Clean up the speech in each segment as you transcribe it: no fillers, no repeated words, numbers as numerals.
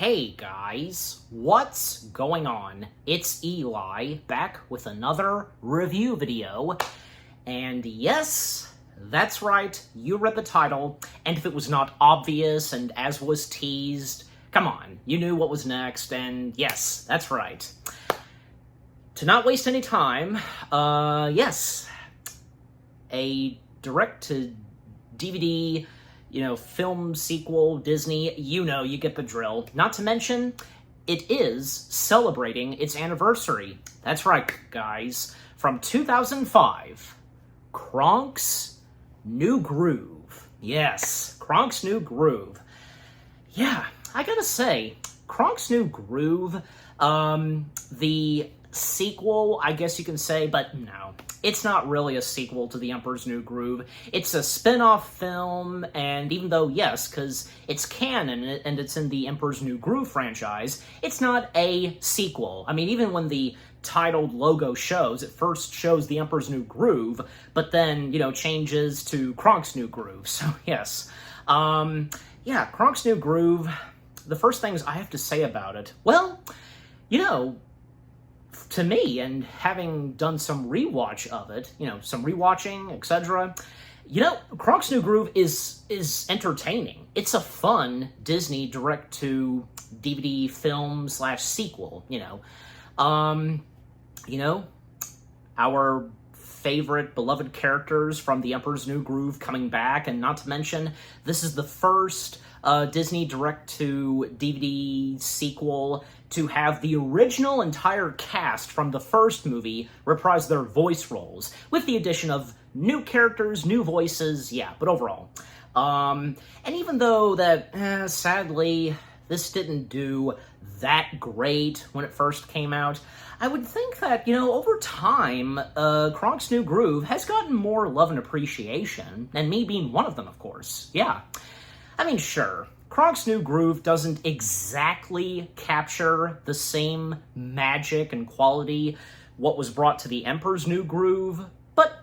Hey guys, what's going on? It's Eli, back with another review video. And yes, that's right, you read the title, and if it was not obvious and as was teased, come on, you knew what was next, and yes, that's right. To not waste any time, yes, a direct-to-DVD film sequel, Disney, you get the drill. Not to mention, it is celebrating its anniversary. That's right, guys. From 2005, Kronk's New Groove. Yes, Kronk's New Groove. Yeah, I gotta say, Kronk's New Groove, the sequel, I guess you can say, but no. It's not really a sequel to The Emperor's New Groove. It's a spin-off film, and even though, yes, because it's canon and it's in the Emperor's New Groove franchise, it's not a sequel. I mean, even when the titled logo shows, it first shows The Emperor's New Groove, but then, changes to Kronk's New Groove. So, yes. Yeah, Kronk's New Groove, the first things I have to say about it, well, to me, and having done some rewatch of it, some rewatching, etc., Kronk's New Groove is entertaining. It's a fun Disney direct-to-DVD film / sequel, our favorite, beloved characters from The Emperor's New Groove coming back, and not to mention, this is the first Disney direct-to-DVD sequel to have the original entire cast from the first movie reprise their voice roles, with the addition of new characters, new voices, yeah, but overall. And even though that, sadly, this didn't do that great when it first came out, I would think that, over time, Kronk's New Groove has gotten more love and appreciation, and me being one of them, of course, yeah. I mean, sure, Kronk's New Groove doesn't exactly capture the same magic and quality what was brought to The Emperor's New Groove, but,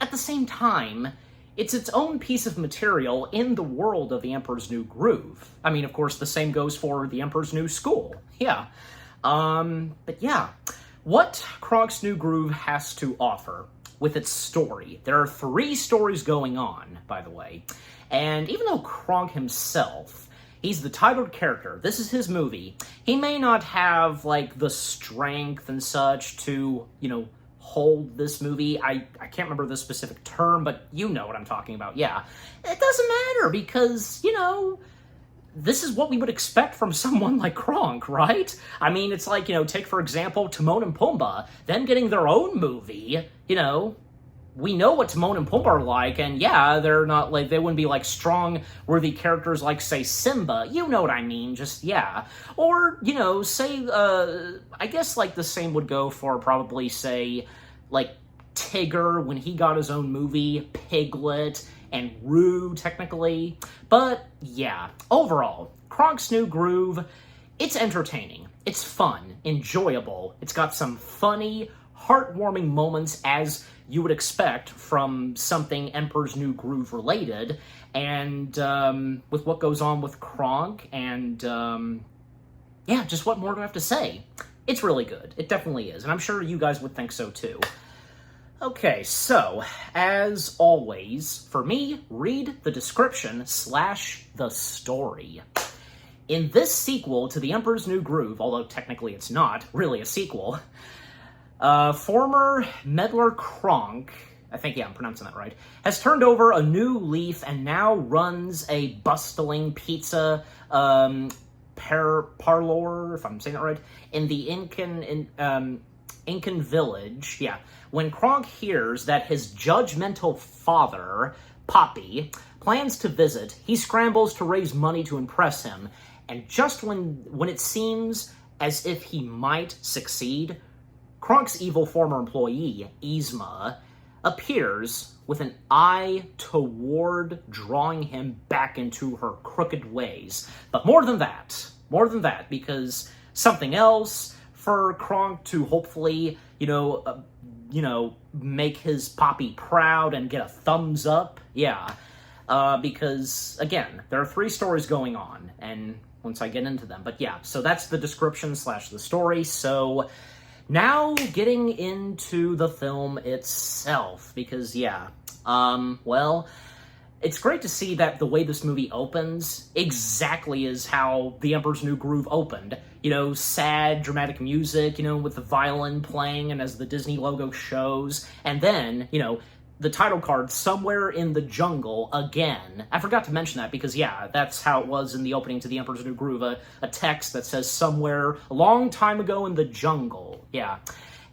at the same time, it's its own piece of material in the world of The Emperor's New Groove. I mean, of course, the same goes for The Emperor's New School, yeah. But yeah, what Kronk's New Groove has to offer with its story. There are 3 stories going on, by the way, and even though Kronk himself, he's the titled character, this is his movie, he may not have, the strength and such to, hold this movie. I can't remember the specific term, but you know what I'm talking about, yeah. It doesn't matter, because, this is what we would expect from someone like Kronk, right? I mean, it's like, take, for example, Timon and Pumbaa, them getting their own movie, we know what Timon and Pumbaa are like, and yeah, they're not, they wouldn't be, strong, worthy characters like, say, Simba. You know what I mean, just, yeah. Or, say, I guess, the same would go for probably, say, Tigger when he got his own movie, Piglet, and Roo, technically. But, yeah, overall, Kronk's New Groove, it's entertaining, it's fun, enjoyable, it's got some funny, heartwarming moments as you would expect from something Emperor's New Groove related, and with what goes on with Kronk, and yeah, just what more do I have to say? It's really good, it definitely is, and I'm sure you guys would think so too. Okay, so, as always, for me, read the description / the story. In this sequel to The Emperor's New Groove, although technically it's not really a sequel, former meddler Kronk, I think, yeah, I'm pronouncing that right, has turned over a new leaf and now runs a bustling pizza parlor, if I'm saying that right, in the Incan village, yeah. When Kronk hears that his judgmental father, Poppy, plans to visit, he scrambles to raise money to impress him, and just when it seems as if he might succeed, Kronk's evil former employee, Yzma, appears with an eye toward drawing him back into her crooked ways. But more than that, because something else for Kronk to hopefully, make his Poppy proud and get a thumbs up, yeah. Because, again, there are 3 stories going on, and once I get into them. But yeah, so that's the description / the story. So now getting into the film itself, because yeah, well, it's great to see that the way this movie opens exactly is how The Emperor's New Groove opened. You know, sad, dramatic music, you know, with the violin playing and as the Disney logo shows. And then, you know, the title card, Somewhere in the Jungle, again. I forgot to mention that because, yeah, that's how it was in the opening to The Emperor's New Groove. A text that says, somewhere a long time ago in the jungle. Yeah.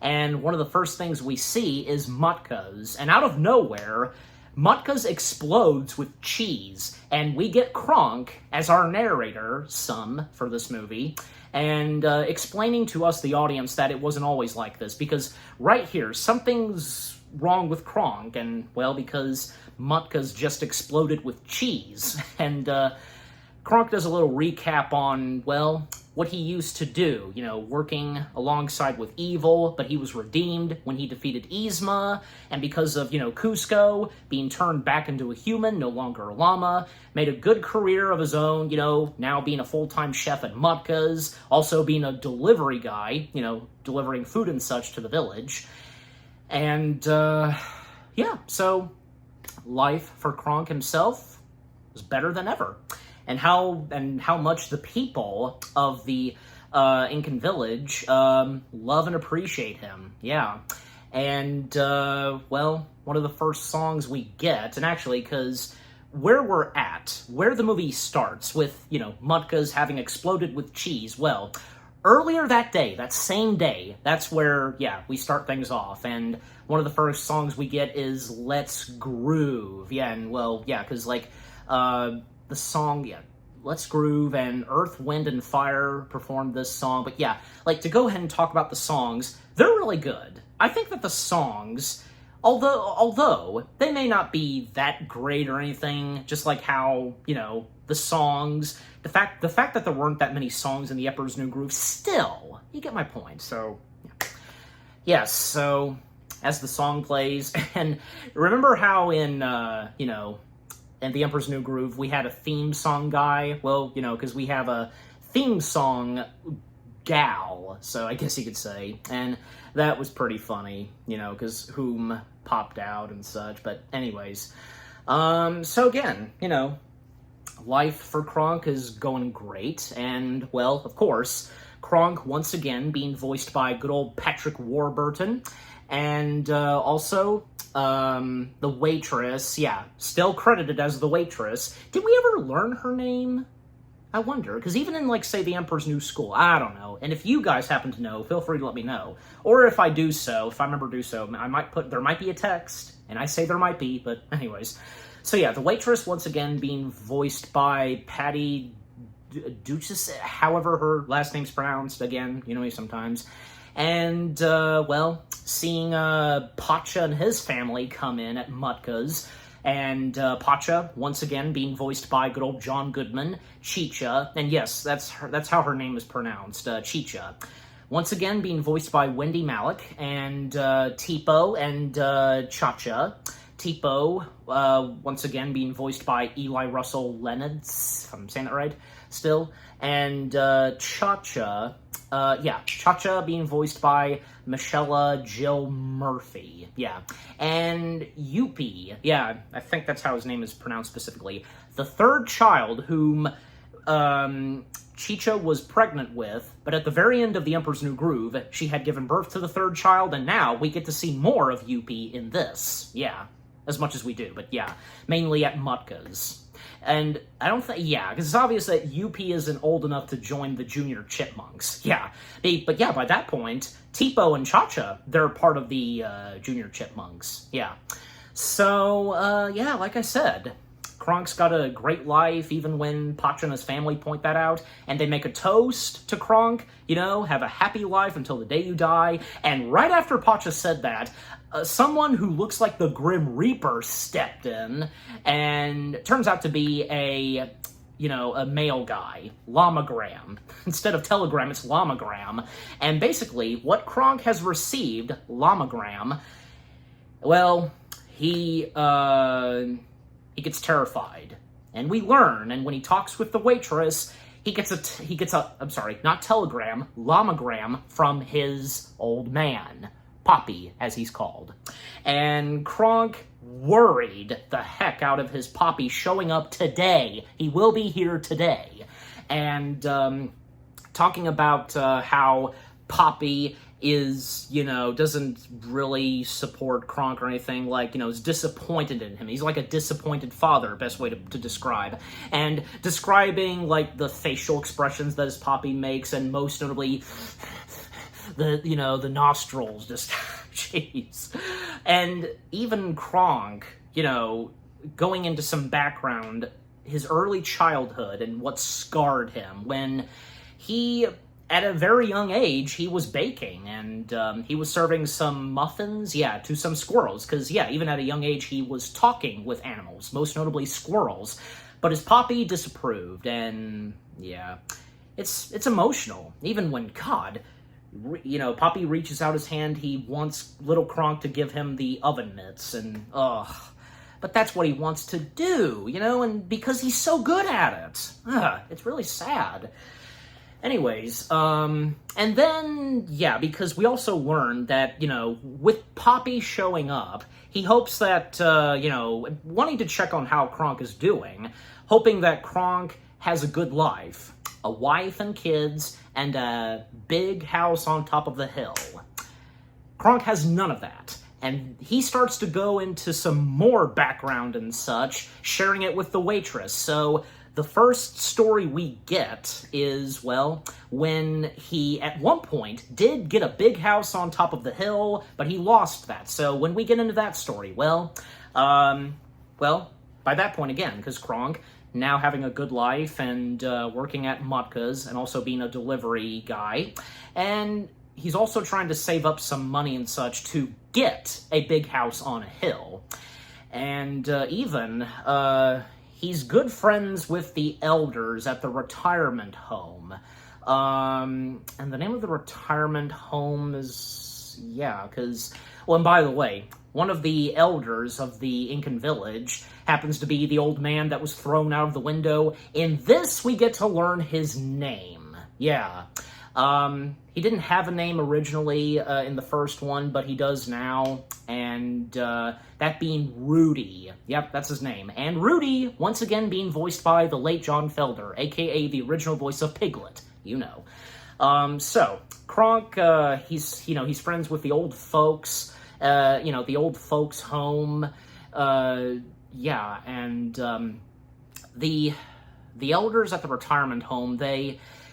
And one of the first things we see is Mutka's. And out of nowhere, Mutka's explodes with cheese, and we get Kronk as our narrator, for this movie, and explaining to us, the audience, that it wasn't always like this, because right here, something's wrong with Kronk, and, well, because Mutka's just exploded with cheese, and Kronk does a little recap on, well, what he used to do, you know, working alongside with evil, but he was redeemed when he defeated Yzma, and because of, you know, Cusco being turned back into a human, no longer a llama, made a good career of his own, you know, now being a full-time chef at Mutka's, also being a delivery guy, you know, delivering food and such to the village. And, yeah, so life for Kronk himself was better than ever. And how much the people of the Incan village love and appreciate him. Yeah. And, well, one of the first songs we get, and actually, because where we're at, where the movie starts with, you know, Mutka's having exploded with cheese, well, earlier that day, that same day, that's where, yeah, we start things off. And one of the first songs we get is Let's Groove. Yeah, and, well, yeah, because, like, the song, yeah, Let's Groove, and Earth, Wind, and Fire performed this song. But yeah, like, to go ahead and talk about the songs, they're really good. I think that the songs, although they may not be that great or anything, just like how, you know, the songs, the fact that there weren't that many songs in The Emperor's New Groove, still, you get my point. So, yeah. Yes, so, as the song plays, and remember how in, you know, in The Emperor's New Groove, we had a theme song guy? Well, you know, because we have a theme song gal, so I guess you could say. And that was pretty funny, you know, because Whom popped out and such. But anyways, so again, you know, life for Kronk is going great. And, well, of course, Kronk once again being voiced by good old Patrick Warburton. And also, the waitress, yeah, still credited as the waitress. Did we ever learn her name? I wonder, because even in, like, say, The Emperor's New School, I don't know. And if you guys happen to know, feel free to let me know. Or if I do so, if I remember to do so, I might there might be a text, and I say there might be, but anyways. So yeah, the waitress, once again, being voiced by Patty Duchess, however her last name's pronounced, again, you know me sometimes. And, well, seeing Pacha and his family come in at Mutka's, and Pacha, once again, being voiced by good old John Goodman, Chicha, and yes, that's how her name is pronounced, Chicha. Once again, being voiced by Wendy Malick, and Tipo and Cha-Cha. Tipo, once again, being voiced by Eli Russell Leonards, if I'm saying that right, still, and Cha-Cha, Cha-Cha being voiced by Michelle Jill Murphy, yeah, and Yuppie, yeah, I think that's how his name is pronounced specifically, the third child whom Chicha was pregnant with, but at the very end of The Emperor's New Groove, she had given birth to the third child, and now we get to see more of Yuppie in this, yeah, as much as we do, but yeah, mainly at Mutka's. And I don't think, yeah, because it's obvious that Yuppie isn't old enough to join the Junior Chipmunks. Yeah, but yeah, by that point, Tipo and Cha-Cha, they're part of the Junior Chipmunks. Yeah. So, yeah, like I said, Kronk's got a great life, even when Pacha and his family point that out, and they make a toast to Kronk, you know, have a happy life until the day you die, and right after Pacha said that, someone who looks like the Grim Reaper stepped in, and it turns out to be a male guy, Llamagram. Instead of Telegram, it's Llamagram. And basically, what Kronk has received, Llamagram, well, he gets terrified. And we learn, and when he talks with the waitress, he gets I'm sorry, not telegram, llamagram from his old man, Poppy, as he's called. And Kronk worried the heck out of his Poppy showing up today. He will be here today. And talking about how Poppy is, doesn't really support Kronk or anything, like, is disappointed in him. He's like a disappointed father, best way to describe. And describing, like, the facial expressions that his Poppy makes, and most notably, the nostrils, just, jeez. And even Kronk, going into some background, his early childhood and what scarred him when he, at a very young age, he was baking, and he was serving some muffins, to some squirrels, because, even at a young age, he was talking with animals, most notably squirrels, but his Poppy disapproved, and, it's emotional, even when, God, Poppy reaches out his hand, he wants little Kronk to give him the oven mitts, and, but that's what he wants to do, and because he's so good at it. It's really sad. Anyways, and then, because we also learned that, with Poppy showing up, he hopes that, wanting to check on how Kronk is doing, hoping that Kronk has a good life, a wife and kids, and a big house on top of the hill. Kronk has none of that. And he starts to go into some more background and such, sharing it with the waitress. So the first story we get is, when he, at one point, did get a big house on top of the hill, but he lost that. So when we get into that story, by that point again, because Kronk, now having a good life and working at Mutka's and also being a delivery guy, and he's also trying to save up some money and such to get a big house on a hill. And he's good friends with the elders at the retirement home. And the name of the retirement home is, and by the way, one of the elders of the Incan village happens to be the old man that was thrown out of the window. In this, we get to learn his name. He didn't have a name originally in the first one, but he does now, and that being Rudy. Yep, that's his name. And Rudy, once again, being voiced by the late John Felder, aka the original voice of Piglet, So, Kronk, he's friends with the old folks, the old folks' home, and the elders at the retirement home,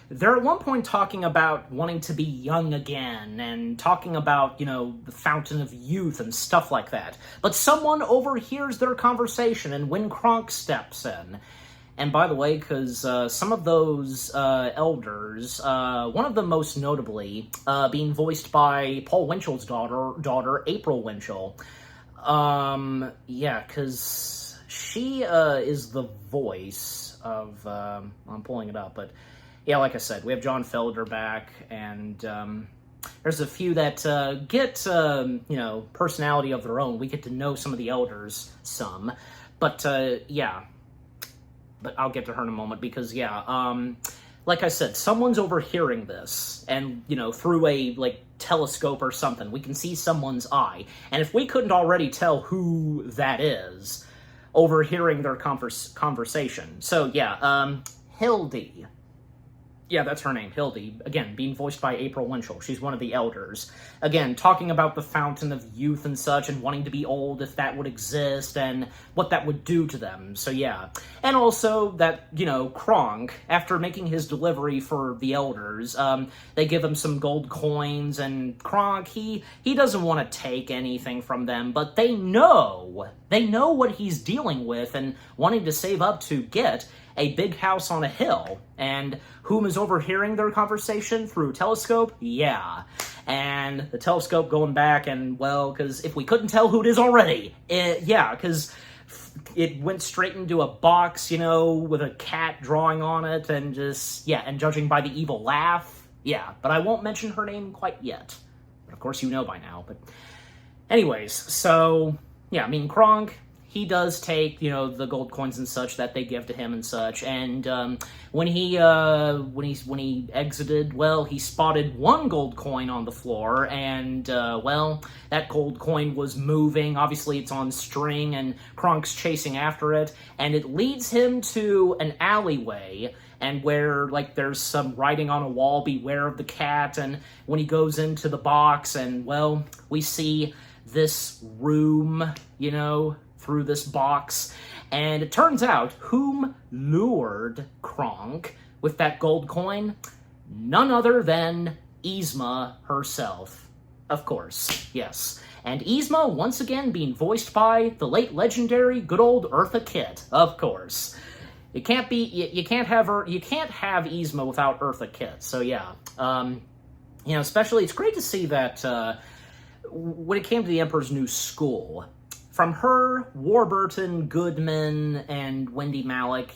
they're at one point talking about wanting to be young again and talking about, the fountain of youth and stuff like that. But someone overhears their conversation, and when Kronk steps in, and by the way, because some of those elders, one of them most notably being voiced by Paul Winchell's daughter April Winchell, because she is the voice of, I'm pulling it up, but like I said, we have John Felder back, and there's a few that get, personality of their own. We get to know some of the elders some, but but I'll get to her in a moment, because, like I said, someone's overhearing this, and, through a, telescope or something, we can see someone's eye, and if we couldn't already tell who that is, overhearing their conversation. So, Hildy. Yeah, that's her name, Hildy. Again, being voiced by April Winchell. She's one of the elders. Again, talking about the fountain of youth and such, and wanting to be old if that would exist, and what that would do to them. So, And also that, Kronk, after making his delivery for the elders, they give him some gold coins, and Kronk, he doesn't want to take anything from them, but they know what he's dealing with and wanting to save up to get a big house on a hill. And whom is overhearing their conversation through telescope? And the telescope going back, and, because if we couldn't tell who it is already, because it went straight into a box, with a cat drawing on it, and just, and judging by the evil laugh, but I won't mention her name quite yet. But of course you know by now, but anyways, so, Kronk, he does take, the gold coins and such that they give to him and such. And when he exited, well, he spotted one gold coin on the floor, and well, that gold coin was moving. Obviously, it's on string, and Kronk's chasing after it, and it leads him to an alleyway. And where, there's some writing on a wall, beware of the cat, and when he goes into the box, and, well, we see this room, through this box, and it turns out, whom lured Kronk with that gold coin? None other than Yzma herself. Of course, yes. And Yzma, once again, being voiced by the late legendary good old Eartha Kitt, of course. You can't have Yzma without Eartha Kitt. So yeah, especially it's great to see that when it came to the Emperor's New School, from her, Warburton, Goodman, and Wendy Malick,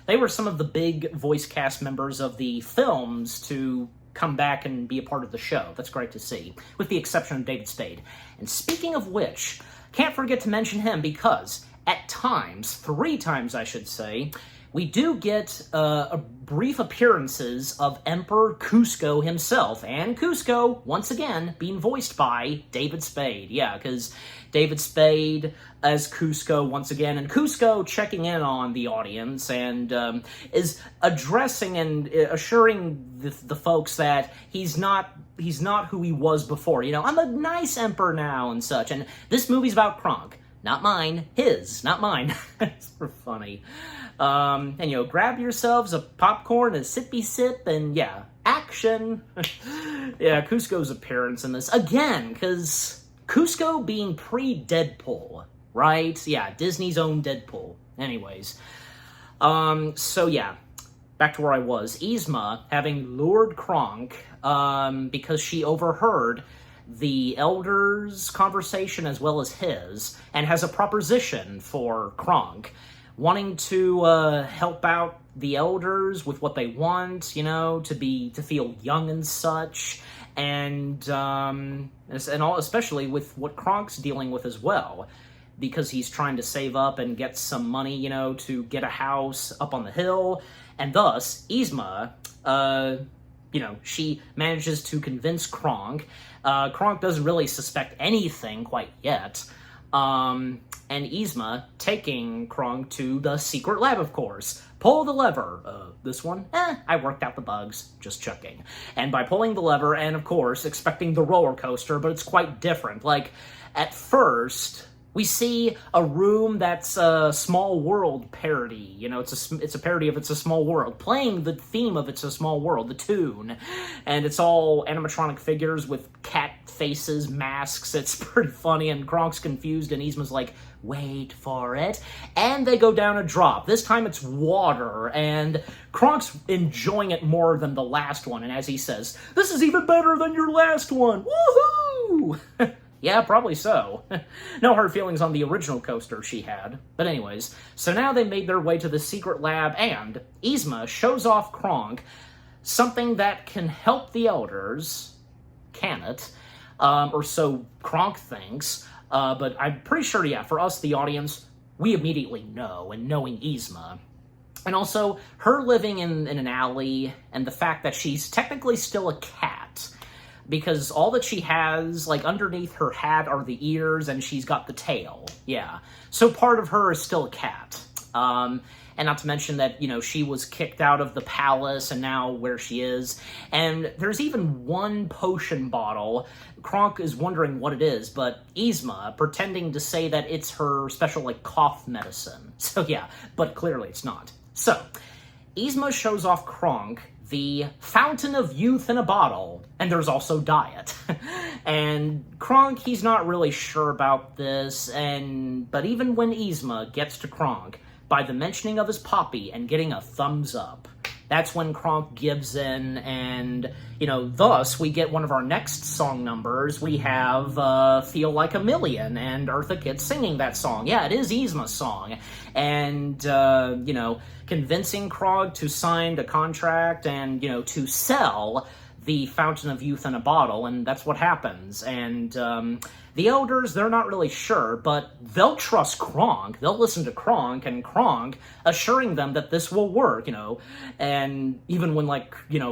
they were some of the big voice cast members of the films to come back and be a part of the show. That's great to see, with the exception of David Spade. And speaking of which, can't forget to mention him because at times, 3 times I should say, we do get brief appearances of Emperor Kuzco himself, and Kuzco, once again, being voiced by David Spade. Yeah, because David Spade as Kuzco once again, and Kuzco checking in on the audience and is addressing and assuring the folks that he's not who he was before. I'm a nice emperor now and such, and this movie's about Kronk. Not mine, his, not mine. It's for funny. And grab yourselves a popcorn, a sippy sip, and yeah, action. Yeah, Kuzco's appearance in this, again, because Kuzco being pre-Deadpool, right? Yeah, Disney's own Deadpool. Anyways. So yeah, back to where I was. Yzma having lured Kronk, because she overheard the elders' conversation as well as his, and has a proposition for Kronk, wanting to help out the elders with what they want, to feel young and such, and especially with what Kronk's dealing with as well, because he's trying to save up and get some money, to get a house up on the hill, and thus Yzma, she manages to convince Kronk. Kronk doesn't really suspect anything quite yet. And Yzma taking Kronk to the secret lab, of course. Pull the lever. This one? I worked out the bugs. Just checking. And by pulling the lever, and of course, expecting the roller coaster, but it's quite different. At first, we see a room that's a Small World parody. It's a parody of It's a Small World, playing the theme of It's a Small World, the tune. And it's all animatronic figures with cat faces, masks. It's pretty funny, and Kronk's confused, and Yzma's like, wait for it. And they go down a drop. This time it's water, and Kronk's enjoying it more than the last one. And as he says, this is even better than your last one. Woohoo! Yeah, probably so. No hard feelings on the original coaster she had. But anyways, so now they made their way to the secret lab, and Yzma shows off Kronk something that can help the elders. Can it? Or so Kronk thinks. But I'm pretty sure, yeah, for us, the audience, we immediately know, and knowing Yzma. And also, her living in an alley, and the fact that she's technically still a cat. Because all that she has, underneath her hat are the ears, and she's got the tail. Yeah. So part of her is still a cat. And not to mention that, she was kicked out of the palace, and now where she is. And there's even one potion bottle. Kronk is wondering what it is, but Yzma pretending to say that it's her special, cough medicine. So yeah, but clearly it's not. So, Yzma shows off Kronk the Fountain of Youth in a bottle, and there's also diet. And Kronk, he's not really sure about this, but even when Yzma gets to Kronk, by the mentioning of his poppy and getting a thumbs up, that's when Kronk gives in, and, thus we get one of our next song numbers. We have Feel Like a Million, and Eartha Kitt singing that song. Yeah, it is Yzma's song. And, convincing Kronk to sign the contract and, to sell the Fountain of Youth in a bottle, and that's what happens. And the elders, they're not really sure, but they'll trust Kronk. They'll listen to Kronk, and Kronk assuring them that this will work, And even when,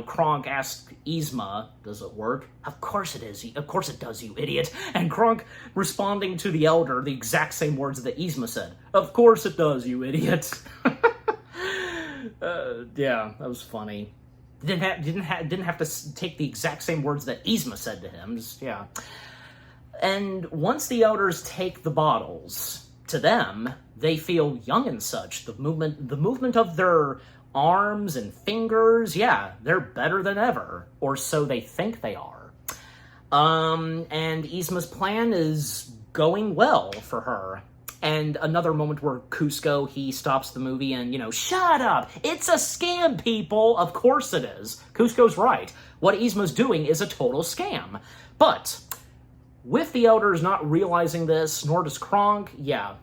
Kronk asks Yzma, does it work? Of course it is. Of course it does, you idiot. And Kronk responding to the elder the exact same words that Yzma said. Of course it does, you idiot. Yeah, that was funny. Didn't have to take the exact same words that Yzma said to him. Yeah. And once the elders take the bottles, to them, they feel young and such. The movement of their arms and fingers, yeah, they're better than ever. Or so they think they are. And Yzma's plan is going well for her. And another moment where Kuzco, he stops the movie and, shut up! It's a scam, people! Of course it is. Kuzco's right. What Yzma's doing is a total scam. But with the elders not realizing this, nor does Kronk, yeah,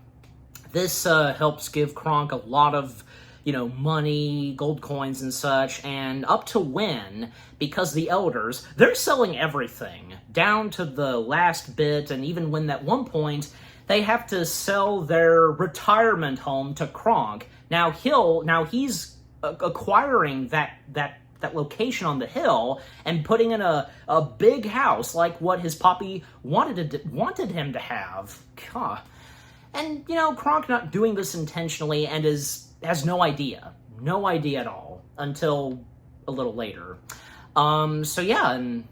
this helps give Kronk a lot of, money, gold coins and such, and up to win, because the elders, they're selling everything, down to the last bit, and even when at one point, they have to sell their retirement home to Kronk. Now he's acquiring that location on the hill and putting in a big house like what his papi wanted him to have. God. And Kronk not doing this intentionally and has no idea at all until a little later. So yeah, and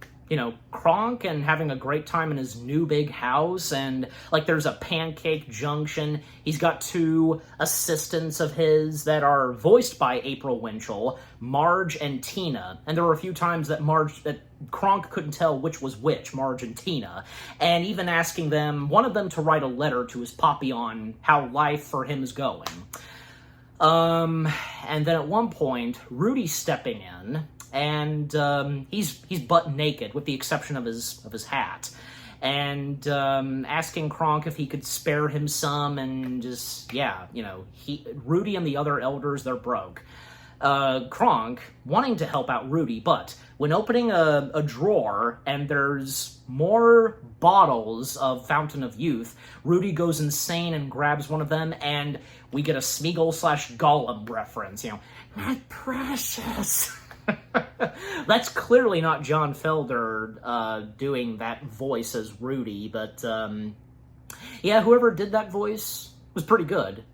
Kronk and having a great time in his new big house, and there's a pancake junction. He's got two assistants of his that are voiced by April Winchell, Marge and Tina. And there were a few times that Kronk couldn't tell which was which, Marge and Tina, and even asking one of them to write a letter to his papi on how life for him is going. And then at one point, Rudy's stepping in, and he's butt naked with the exception of his hat, and asking Kronk if he could spare him some, and just Rudy and the other elders, they're broke. Kronk wanting to help out Rudy, but when opening a drawer and there's more bottles of Fountain of Youth, Rudy goes insane and grabs one of them, and we get a Smeagol/Gollum reference. My precious. That's clearly not John Felder doing that voice as Rudy, but yeah, whoever did that voice was pretty good.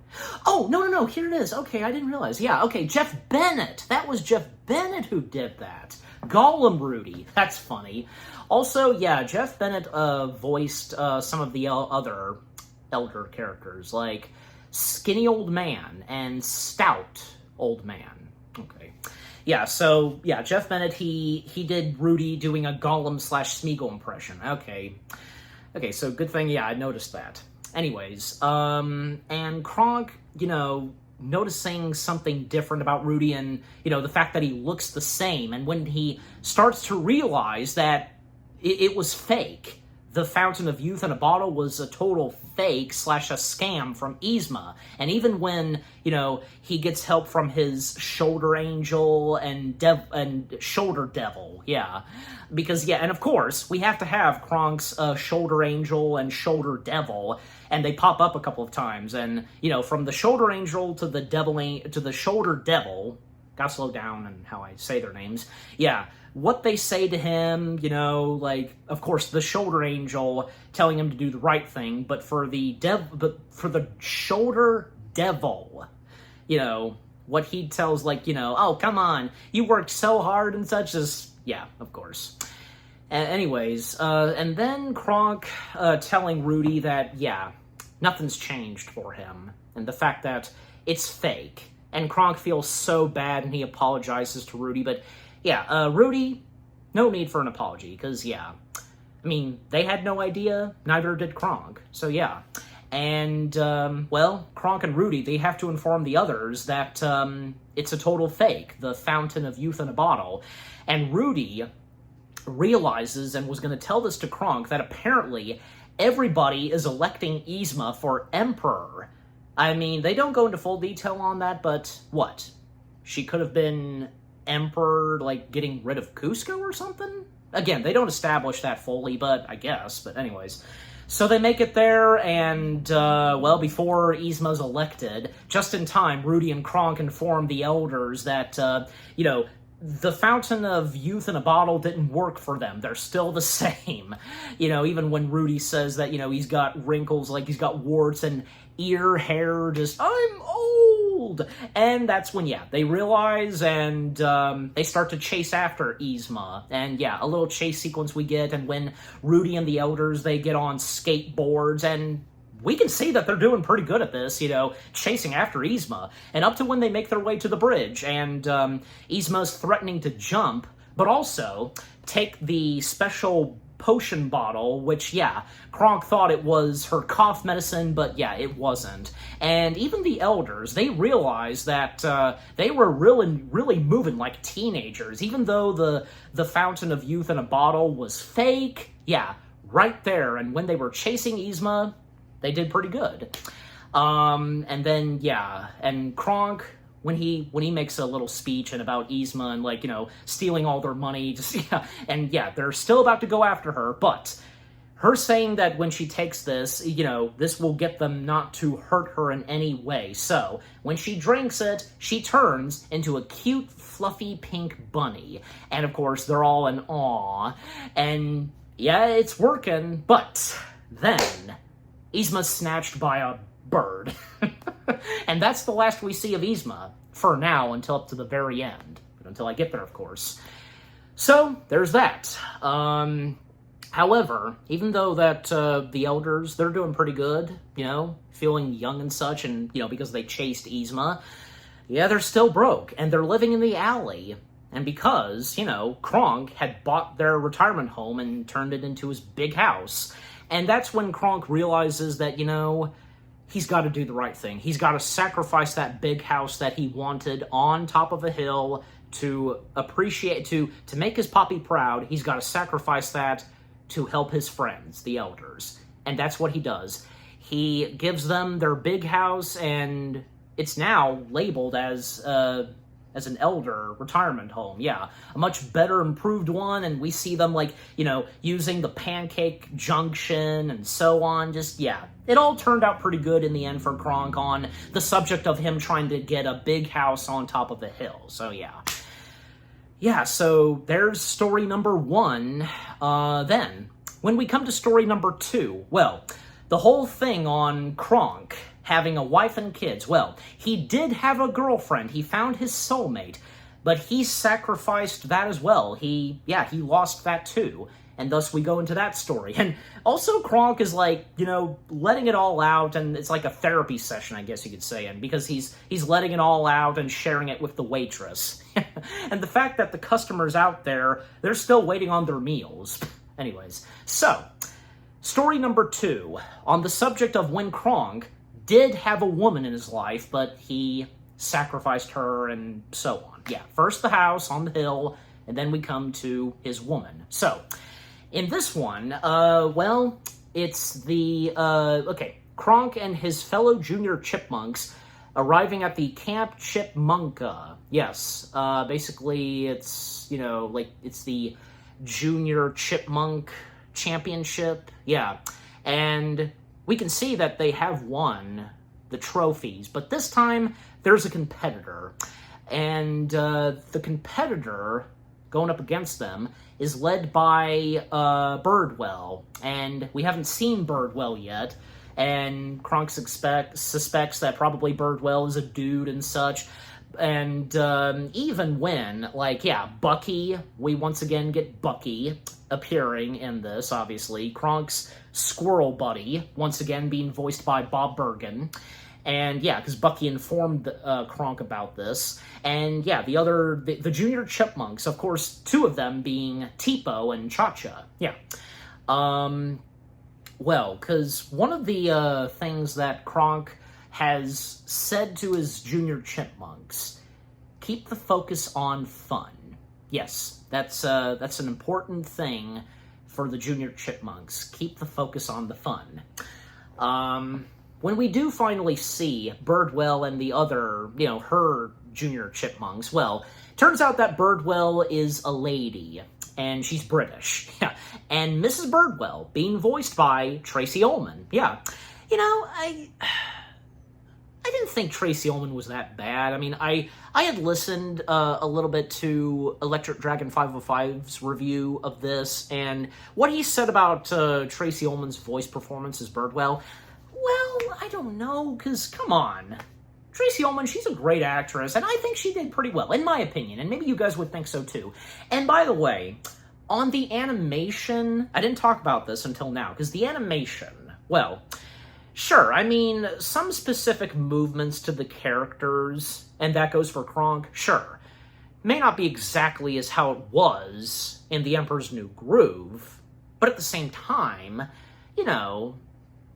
Oh, no, here it is. Okay, I didn't realize. Yeah, okay, Jeff Bennett. That was Jeff Bennett who did that. Gollum Rudy. That's funny. Also, yeah, Jeff Bennett voiced some of the other elder characters, like Skinny Old Man and Stout Old Man. Okay. Yeah, so, yeah, Jeff Bennett, he did Rudy doing a Gollum/Smeagol impression. Okay, so good thing, yeah, I noticed that. Anyways, and Kronk, noticing something different about Rudy and, the fact that he looks the same, and when he starts to realize that it was fake, the Fountain of Youth in a bottle was a total fake / a scam from Yzma. And even when, he gets help from his shoulder angel and shoulder devil, yeah. Because, yeah, and of course, we have to have Kronk's shoulder angel and shoulder devil, and they pop up a couple of times. And, from the shoulder angel to the to the shoulder devil, gotta slow down on how I say their names, yeah. What they say to him, of course, the shoulder angel telling him to do the right thing, but for the shoulder devil, what he tells, oh, come on, you worked so hard and such as, yeah, of course. Anyways, and then Kronk telling Rudy that, yeah, nothing's changed for him, and the fact that it's fake, and Kronk feels so bad and he apologizes to Rudy, but yeah, Rudy, no need for an apology, because, yeah, I mean, they had no idea, neither did Kronk, so yeah. And, well, Kronk and Rudy, they have to inform the others that it's a total fake, the Fountain of Youth in a bottle, and Rudy realizes, and was going to tell this to Kronk, that apparently everybody is electing Yzma for Emperor. I mean, they don't go into full detail on that, but what? She could have been emperor, like, getting rid of Cusco or something? Again, they don't establish that fully, but I guess. But anyways. So they make it there, and, well, before Yzma's elected, just in time, Rudy and Kronk inform the elders that, you know, the fountain of youth in a bottle didn't work for them. They're still the same. You know, even when Rudy says that, you know, he's got wrinkles, like he's got warts and ear hair, just, I'm old! And that's when, yeah, they realize, and they start to chase after Yzma. And yeah, a little chase sequence we get, and when Rudy and the elders, they get on skateboards, and we can see that they're doing pretty good at this, you know, chasing after Yzma. And up to when they make their way to the bridge, and Yzma's threatening to jump, but also take the special potion bottle, which, yeah, Kronk thought it was her cough medicine, but yeah, it wasn't. And even the elders, they realized that they were really moving like teenagers, even though the fountain of youth in a bottle was fake. Yeah, right there. And when they were chasing Yzma, they did pretty good. And then, yeah, and Kronk, when he makes a little speech and about Yzma and, like, you know, stealing all their money, just, yeah, and yeah, they're still about to go after her, but her saying that when she takes this, you know, this will get them not to hurt her in any way. So, when she drinks it, she turns into a cute, fluffy pink bunny. And, of course, they're all in awe. And, yeah, it's working, but then Yzma's snatched by a bird. And that's the last we see of Yzma, for now, until up to the very end. But until I get there, of course. So, there's that. However, even though that the elders, they're doing pretty good, you know, feeling young and such, and, you know, because they chased Yzma, yeah, they're still broke, and they're living in the alley. And because, you know, Kronk had bought their retirement home and turned it into his big house. And that's when Kronk realizes that, you know, he's got to do the right thing. He's got to sacrifice that big house that he wanted on top of a hill to appreciate, to make his poppy proud. He's got to sacrifice that to help his friends, the elders. And that's what he does. He gives them their big house, and it's now labeled as an elder retirement home. Yeah, a much better, improved one, and we see them, like, you know, using the pancake junction and so on. Just, yeah, it all turned out pretty good in the end for Kronk on the subject of him trying to get a big house on top of a hill. So, yeah. Yeah, so there's story number 1. Then, when we come to story number 2, well, the whole thing on Kronk having a wife and kids, well, he did have a girlfriend. He found his soulmate, but he sacrificed that as well. He lost that too. And thus we go into that story. And also Kronk is, like, you know, letting it all out, and it's like a therapy session, I guess you could say, and because he's letting it all out and sharing it with the waitress. And the fact that the customers out there, they're still waiting on their meals. Anyways, so, story number 2, on the subject of when Kronk did have a woman in his life, but he sacrificed her and so on. Yeah, first the house on the hill, and then we come to his woman. So, in this one, well, it's the, okay, Kronk and his fellow junior chipmunks arriving at the Camp Chipmunka. Yes, basically it's, you know, like, it's the Junior Chipmunk Championship. Yeah, and we can see that they have won the trophies, but this time there's a competitor. And the competitor going up against them is led by Birdwell. And we haven't seen Birdwell yet. And Kronk suspects that probably Birdwell is a dude and such. And even when, like, yeah, Bucky, we once again get Bucky appearing in this, obviously. Kronk's squirrel buddy, once again being voiced by Bob Bergen. And yeah, because Bucky informed Kronk about this. And yeah, the junior chipmunks, of course, 2 of them being Tipo and Cha-Cha. Yeah. Well, because one of the things that Kronk has said to his junior chipmunks, keep the focus on fun. Yes, that's an important thing for the junior chipmunks. Keep the focus on the fun. When we do finally see Birdwell and the other, you know, her junior chipmunks, well, Turns out that Birdwell is a lady, and she's British. Yeah. And Mrs. Birdwell being voiced by Tracy Ullman. Yeah. You know, I didn't think Tracy Ullman was that bad. I mean, I had listened a little bit to Electric Dragon 505's review of this, and what he said about Tracy Ullman's voice performance as Birdwell, well, I don't know, because, come on. Tracy Ullman, she's a great actress, and I think she did pretty well, in my opinion, and maybe you guys would think so too. And by the way, on the animation, I didn't talk about this until now, because the animation, well, sure, I mean, some specific movements to the characters, and that goes for Kronk, sure, may not be exactly as how it was in The Emperor's New Groove, but at the same time, you know,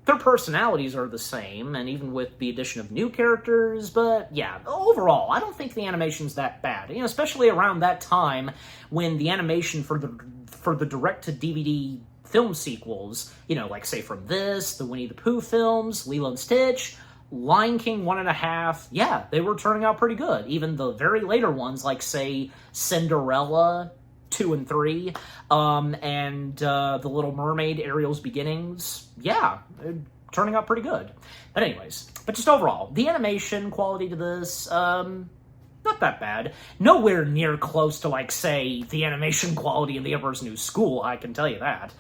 their personalities are the same, and even with the addition of new characters, but yeah, overall, I don't think the animation's that bad. You know, especially around that time when the animation for the direct-to-DVD film sequels, you know, like, say, from this, the Winnie the Pooh films, Lilo and Stitch, Lion King 1.5, yeah, they were turning out pretty good. Even the very later ones, like, say, Cinderella 2 and 3, and The Little Mermaid, Ariel's Beginnings, yeah, turning out pretty good. But anyways, but just overall, the animation quality to this, not that bad. Nowhere near close to, like, say, the animation quality in The Emperor's New School, I can tell you that.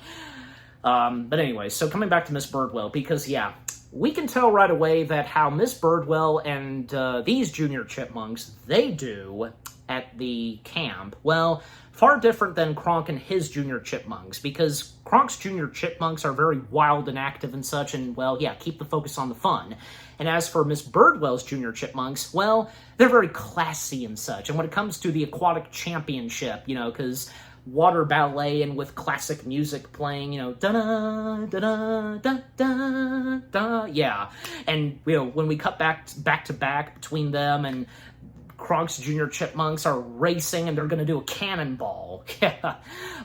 But anyway, so coming back to Miss Birdwell, because, yeah, we can tell right away that how Miss Birdwell and these junior chipmunks, they do at the camp, well, far different than Kronk and his junior chipmunks, because Kronk's junior chipmunks are very wild and active and such, and, well, yeah, keep the focus on the fun. And as for Miss Birdwell's junior chipmunks, well, they're very classy and such. And when it comes to the aquatic championship, you know, because water ballet and with classic music playing, you know, da-da, da-da, da-da, da, yeah. And, you know, when we cut back to back between them and Kronk's junior chipmunks are racing and they're going to do a cannonball. Yeah.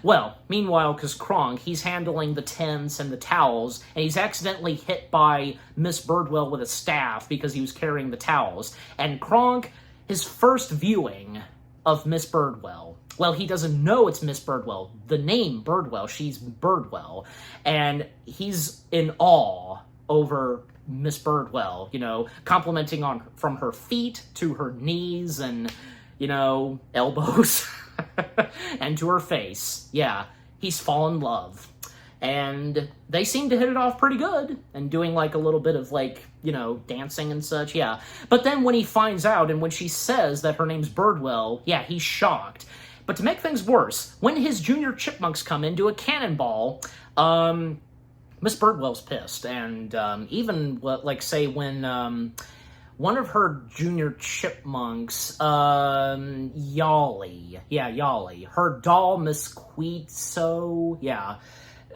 Well, meanwhile, because Kronk, he's handling the tents and the towels, and he's accidentally hit by Miss Birdwell with a staff because he was carrying the towels. And Kronk, his first viewing of Miss Birdwell, well, he doesn't know it's Miss Birdwell. The name Birdwell, she's Birdwell. And he's in awe over Miss Birdwell, you know, complimenting on from her feet to her knees and, you know, elbows and to her face. Yeah, he's fallen in love. And they seem to hit it off pretty good and doing like a little bit of like, you know, dancing and such, yeah. But then when he finds out and when she says that her name's Birdwell, yeah, he's shocked. But to make things worse, when his junior chipmunks come into a cannonball, Miss Birdwell's pissed, and even, like, say, when one of her junior chipmunks, Yolly, her doll, Miss Queetso,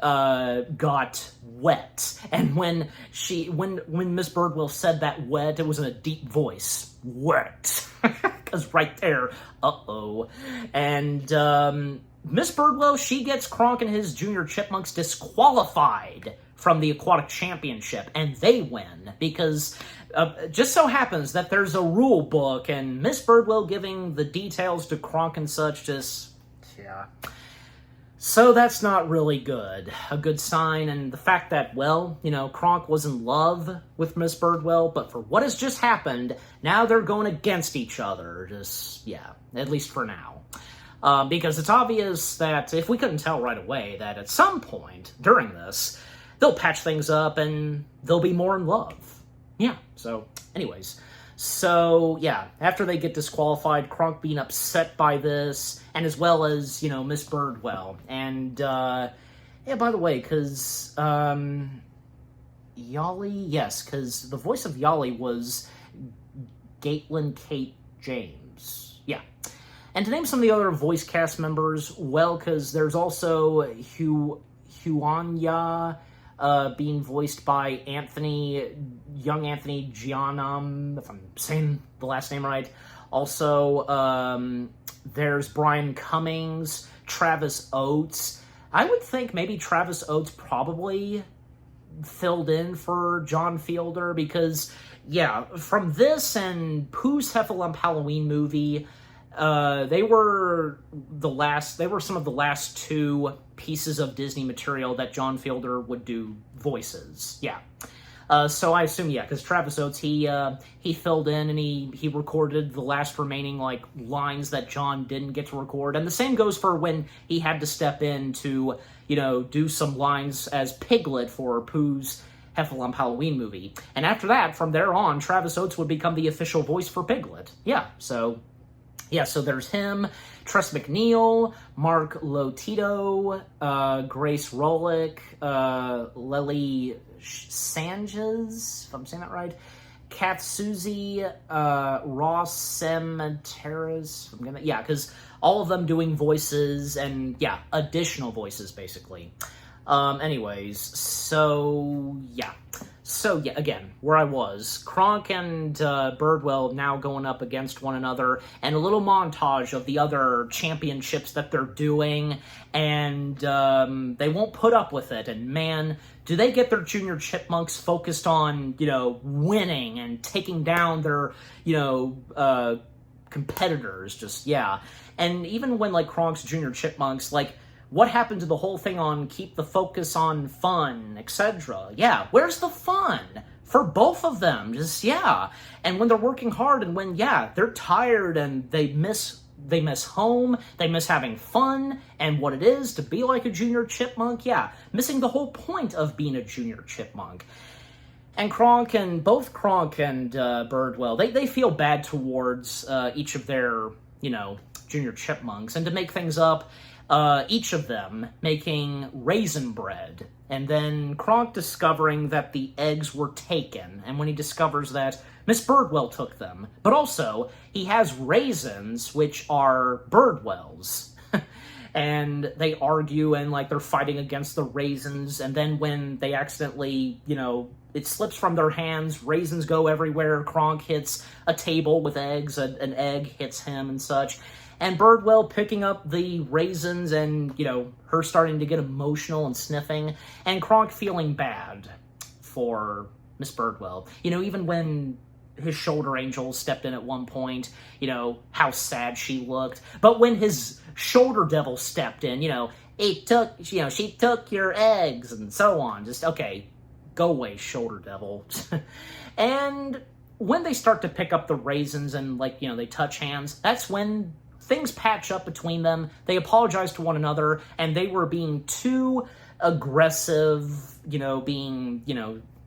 got wet, and when Miss Birdwell said that wet, it was in a deep voice, wet, because right there, uh-oh, and, Miss Birdwell, she gets Kronk and his junior chipmunks disqualified from the aquatic championship, and they win, because just so happens that there's a rule book, and Miss Birdwell giving the details to Kronk and such, just, yeah. So that's not really good. A good sign, and the fact that, well, you know, Kronk was in love with Miss Birdwell, but for what has just happened, now they're going against each other, just, yeah, at least for now. Because it's obvious that, if we couldn't tell right away, that at some point during this, they'll patch things up and they'll be more in love. Yeah, so, anyways. So, yeah, after they get disqualified, Kronk being upset by this, and as well as, you know, Miss Birdwell. And, yeah, by the way, because, Yolly, yes, because the voice of Yolly was Caitlin Kate James. Yeah. And to name some of the other voice cast members, well, because there's also Huanya being voiced by young Anthony Gianum, if I'm saying the last name right. Also, there's Brian Cummings, Travis Oates. I would think maybe Travis Oates probably filled in for John Fielder because, yeah, from this and Pooh's Heffalump Halloween movie, They were some of the last two pieces of Disney material that John Fielder would do voices. Yeah. So I assume, yeah, because Travis Oates, he filled in and he recorded the last remaining, like, lines that John didn't get to record. And the same goes for when he had to step in to, do some lines as Piglet for Pooh's Heffalump Halloween movie. And after that, from there on, Travis Oates would become the official voice for Piglet. So there's him, Tress MacNeille, Mark Lotito, Grace Rolick, Lily Sanchez, if I'm saying that right, Kath Susie, Ross Cementeris, because all of them doing voices and, additional voices, basically. So, again, where I was, Kronk and Birdwell now going up against one another, and a little montage of the other championships that they're doing, and they won't put up with it, and man, do they get their Junior Chipmunks focused on, winning and taking down their, competitors, And even when, like, Kronk's Junior Chipmunks, like, what happened to the whole thing on keep the focus on fun, etc.? Yeah, where's the fun? For both of them, And when they're working hard and when, they're tired and they miss home, they miss having fun and what it is to be like a Junior Chipmunk, missing the whole point of being a Junior Chipmunk. And both Kronk and Birdwell, they feel bad towards each of their, Junior Chipmunks. And to make things up, each of them making raisin bread, and then Kronk discovering that the eggs were taken, and when he discovers that Miss Birdwell took them, but also he has raisins, which are Birdwell's, and they argue and, like, they're fighting against the raisins, and then when they accidentally, it slips from their hands, raisins go everywhere, Kronk hits a table with eggs, an egg hits him and such, and Birdwell picking up the raisins and, her starting to get emotional and sniffing, and Kronk feeling bad for Miss Birdwell. Even when his shoulder angel stepped in at one point, how sad she looked. But when his shoulder devil stepped in, she took your eggs and so on. Just, okay, go away, shoulder devil. And when they start to pick up the raisins and, like, they touch hands, that's when things patch up between them. They apologize to one another, and they were being too aggressive, being,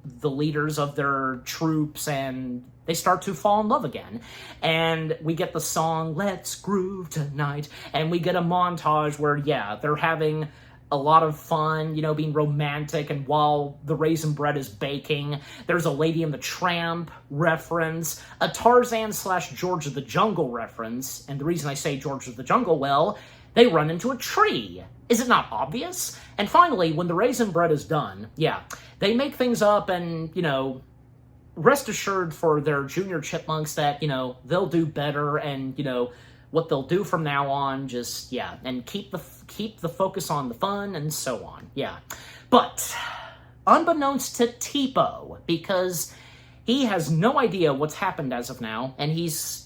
the leaders of their troops, and they start to fall in love again. And we get the song, Let's Groove Tonight, and we get a montage where, they're having a lot of fun, being romantic, and while the raisin bread is baking, there's a Lady and the Tramp reference, a Tarzan/George of the Jungle reference, and the reason I say George of the Jungle, well, they run into a tree. Is it not obvious? And finally, when the raisin bread is done, they make things up and, rest assured for their Junior Chipmunks that, they'll do better and, what they'll do from now on, and keep the focus on the fun and so on. But unbeknownst to Tipo, because he has no idea what's happened as of now, and he's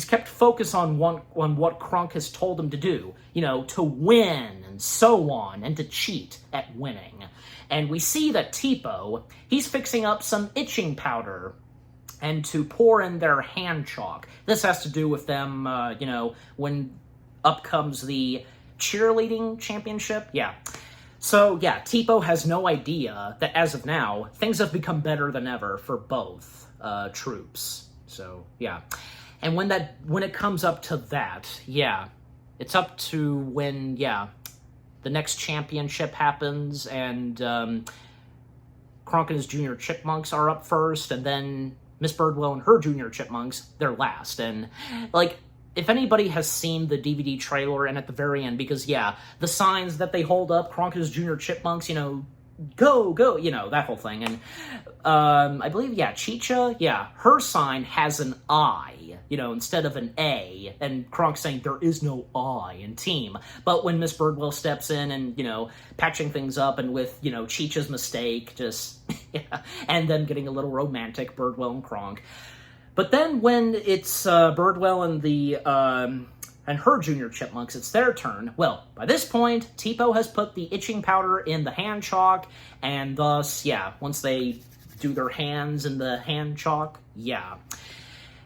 kept focus on what Kronk has told him to do, to win and so on, and to cheat at winning. And we see that Tipo, he's fixing up some itching powder and to pour in their hand chalk. This has to do with them, when up comes the cheerleading championship. So, Tipo has no idea that as of now, things have become better than ever for both troops. So, And when it comes up to that, it's up to when, the next championship happens, and Kronk and his Junior Chipmunks are up first, and then Miss Birdwell and her Junior Chipmunks, they're last. And, like, if anybody has seen the DVD trailer, and at the very end, because, the signs that they hold up, Kronk and his Junior Chipmunks, go, that whole thing. And I believe, Chicha, her sign has an I, instead of an A, and Kronk's saying there is no I in team. But when Miss Birdwell steps in and, patching things up, and with, Chicha's mistake, and then getting a little romantic, Birdwell and Kronk. But then when it's Birdwell and her junior chipmunks, it's their turn. Well, by this point, Tipo has put the itching powder in the hand chalk, and thus, yeah, once they do their hands in the hand chalk, yeah.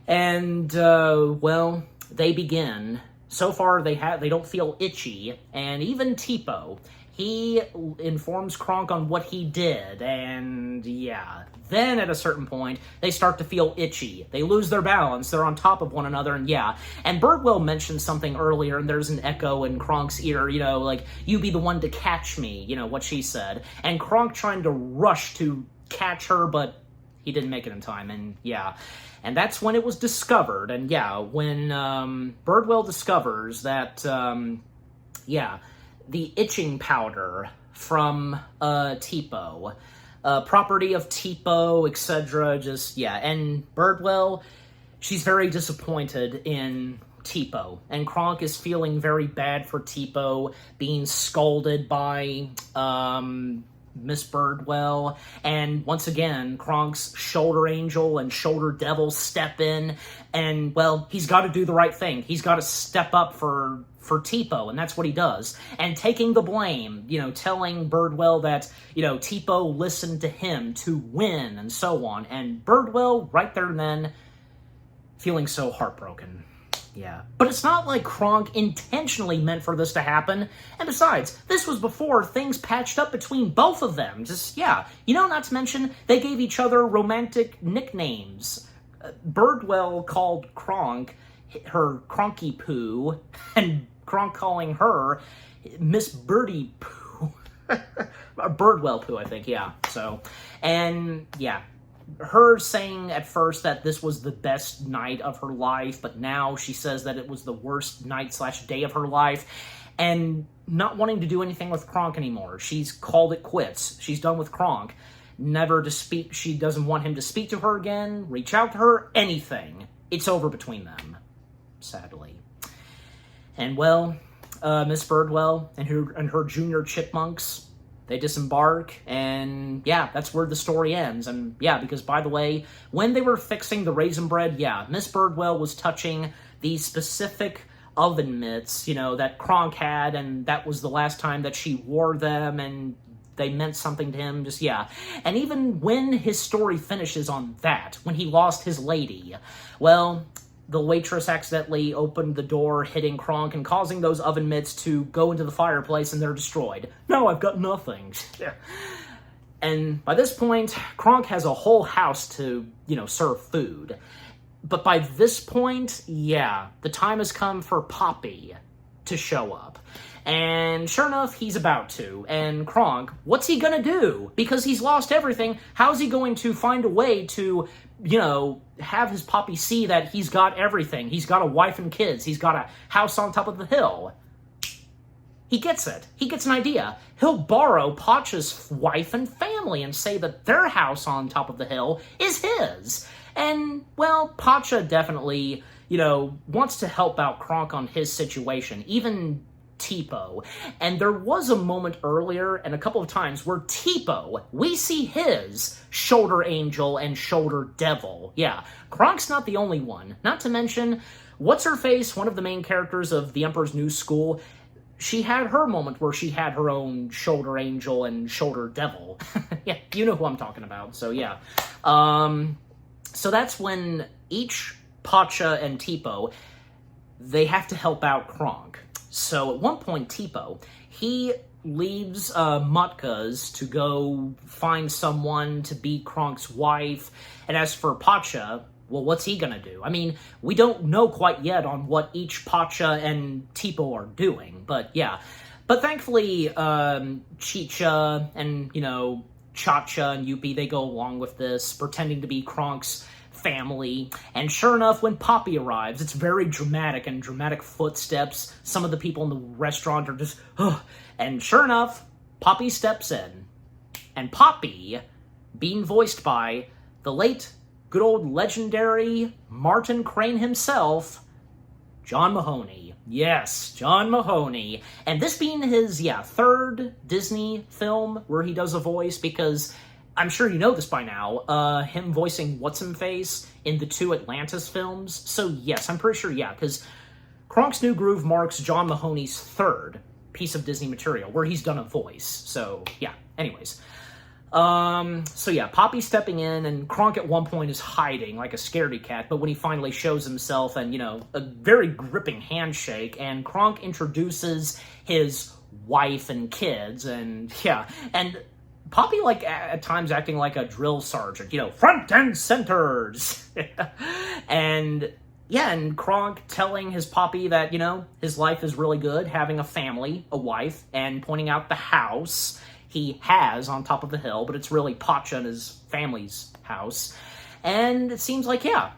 And, well, they begin. So far, they don't feel itchy, and even Tipo, he informs Kronk on what he did, and yeah. Then, at a certain point, they start to feel itchy. They lose their balance, they're on top of one another, and yeah. And Birdwell mentioned something earlier, and there's an echo in Kronk's ear, you know, like, you be the one to catch me, you know, what she said. And Kronk trying to rush to catch her, but he didn't make it in time, and yeah. And that's when it was discovered, and yeah, when Birdwell discovers that, yeah, the itching powder from Tipo, property of Tipo, etc., just, yeah, and Birdwell, she's very disappointed in Tipo, and Kronk is feeling very bad for Tipo being scolded by, Miss Birdwell, and once again, Kronk's shoulder angel and shoulder devil step in, and, well, he's got to do the right thing. He's got to step up for Tipo, and that's what he does. And taking the blame, you know, telling Birdwell that, you know, Tipo listened to him to win, and so on. And Birdwell, right there and then, feeling so heartbroken. Yeah. But it's not like Kronk intentionally meant for this to happen. And besides, this was before things patched up between both of them. Just, yeah. You know, not to mention, they gave each other romantic nicknames. Birdwell called Kronk her Kronky Poo, and Kronk calling her Miss Birdie Poo. Birdwell Poo, I think, yeah. So, and, yeah. Her saying at first that this was the best night of her life, but now she says that it was the worst night/day of her life, and not wanting to do anything with Kronk anymore. She's called it quits. She's done with Kronk. Never to speak. She doesn't want him to speak to her again, reach out to her, anything. It's over between them, sadly. And, well, Miss Birdwell and her junior chipmunks, they disembark, and yeah, that's where the story ends. And yeah, because by the way, when they were fixing the raisin bread, yeah, Miss Birdwell was touching these specific oven mitts, you know, that Kronk had, and that was the last time that she wore them, and they meant something to him, just, yeah. And even when his story finishes on that, when he lost his lady, well, the waitress accidentally opened the door, hitting Kronk and causing those oven mitts to go into the fireplace, and they're destroyed. No, I've got nothing. And by this point, Kronk has a whole house to, you know, serve food. But by this point, yeah, the time has come for Poppy to show up. And sure enough, he's about to. And Kronk, what's he gonna do? Because he's lost everything, how's he going to find a way to, you know, have his Poppy see that he's got everything? He's got a wife and kids. He's got a house on top of the hill. He gets it. He gets an idea. He'll borrow Pacha's wife and family and say that their house on top of the hill is his. And, well, Pacha definitely, you know, wants to help out Kronk on his situation. Even Tipo. And there was a moment earlier and a couple of times where Tipo, we see his shoulder angel and shoulder devil. Yeah, Kronk's not the only one. Not to mention, what's-her-face, one of the main characters of The Emperor's New School, she had her moment where she had her own shoulder angel and shoulder devil. Yeah, you know who I'm talking about, so yeah. So that's when each Pacha and Tipo, they have to help out Kronk. So at one point, Tipo, he leaves Mutka's to go find someone to be Kronk's wife. And as for Pacha, well, what's he gonna do? I mean, we don't know quite yet on what each Pacha and Tipo are doing, but yeah. But thankfully, Chicha and, you know, Cha-Cha and Yuppie, they go along with this, pretending to be Kronk's family. And sure enough, when Poppy arrives, it's very dramatic, and dramatic footsteps. Some of the people in the restaurant are just, ugh. And sure enough, Poppy steps in. And Poppy, being voiced by the late, good old legendary Martin Crane himself, John Mahoney. Yes, John Mahoney. And this being his, third Disney film where he does a voice, because I'm sure you know this by now, him voicing What's-Him-Face in the 2 Atlantis films. So yes, I'm pretty sure, yeah, because Kronk's New Groove marks John Mahoney's 3rd piece of Disney material where he's done a voice. So yeah, anyways. So yeah, Poppy stepping in, and Kronk at one point is hiding like a scaredy cat, but when he finally shows himself, and, you know, a very gripping handshake, and Kronk introduces his wife and kids, and yeah, and Poppy, like, at times acting like a drill sergeant, you know, front and centers! And yeah, and Kronk telling his Poppy that, you know, his life is really good, having a family, a wife, and pointing out the house he has on top of the hill, but it's really Pacha and his family's house. And it seems like, yeah,